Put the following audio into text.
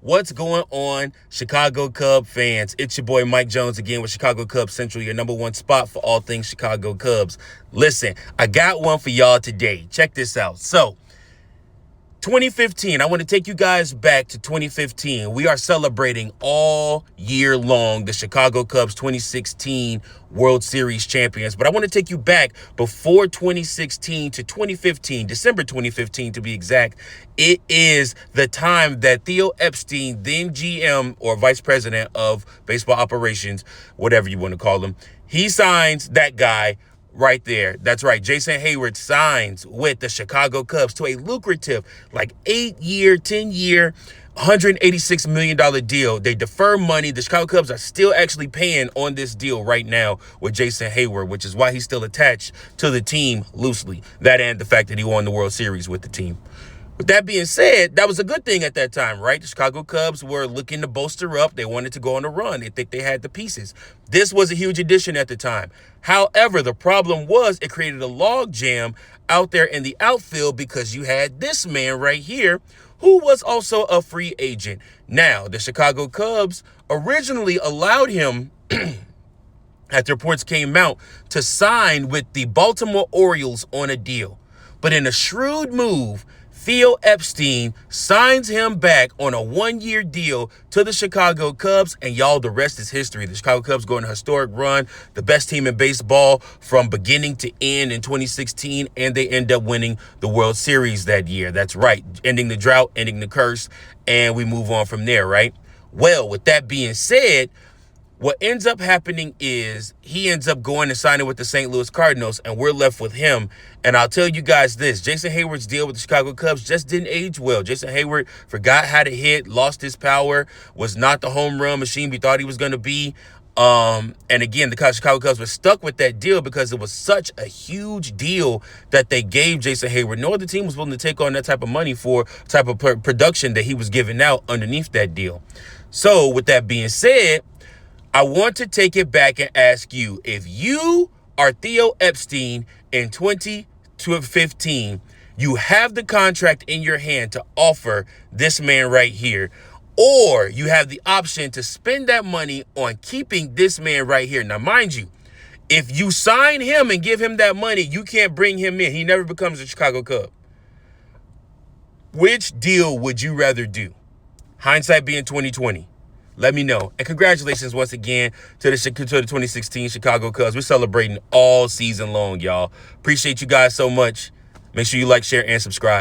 What's going on, Chicago Cub fans? It's your boy Mike Jones again with Chicago Cubs Central, your number one spot for all things Chicago Cubs. Listen, I got one for y'all today. Check this out. So, 2015, I want to take you guys back to 2015. We are celebrating all year long the Chicago Cubs 2016 World Series champions. But I want to take you back before 2016 to 2015, December 2015 to be exact. It is the time that Theo Epstein, then GM or vice president of baseball operations, whatever you want to call him, he signs that guy right there. That's right. Jason Heyward signs with the Chicago Cubs to a lucrative, like 8-year, 10-year, $186 million deal. They defer money. The Chicago Cubs are still actually paying on this deal right now with Jason Heyward, which is why he's still attached to the team loosely. That and the fact that he won the World Series with the team. With that being said, that was a good thing at that time, right? The Chicago Cubs were looking to bolster up. They wanted to go on a run. They think they had the pieces. This was a huge addition at the time. However, the problem was it created a log jam out there in the outfield because you had this man right here who was also a free agent. Now, the Chicago Cubs originally allowed him, after reports came out, to sign with the Baltimore Orioles on a deal. But in a shrewd move, Theo Epstein signs him back on a 1-year deal to the Chicago Cubs, and y'all, the rest is history. The Chicago Cubs go on a historic run, the best team in baseball from beginning to end in 2016, and they end up winning the World Series that year. That's right, ending the drought, ending the curse, and we move on from there, right? Well, with that being said, what ends up happening is he ends up going and signing with the St. Louis Cardinals, and we're left with him. And I'll tell you guys this, Jason Heyward's deal with the Chicago Cubs just didn't age well. Jason Heyward forgot how to hit, lost his power, was not the home run machine we thought he was going to be. And again, the Chicago Cubs were stuck with that deal because it was such a huge deal that they gave Jason Heyward. No other team was willing to take on that type of money for type of production that he was giving out underneath that deal. So with that being said, I want to take it back and ask you, if you are Theo Epstein in 2015, you have the contract in your hand to offer this man right here, or you have the option to spend that money on keeping this man right here. Now, mind you, if you sign him and give him that money, you can't bring him in. He never becomes a Chicago Cub. Which deal would you rather do? Hindsight being 2020. Let me know. And congratulations once again to the 2016 Chicago Cubs. We're celebrating all season long, y'all. Appreciate you guys so much. Make sure you like, share, and subscribe.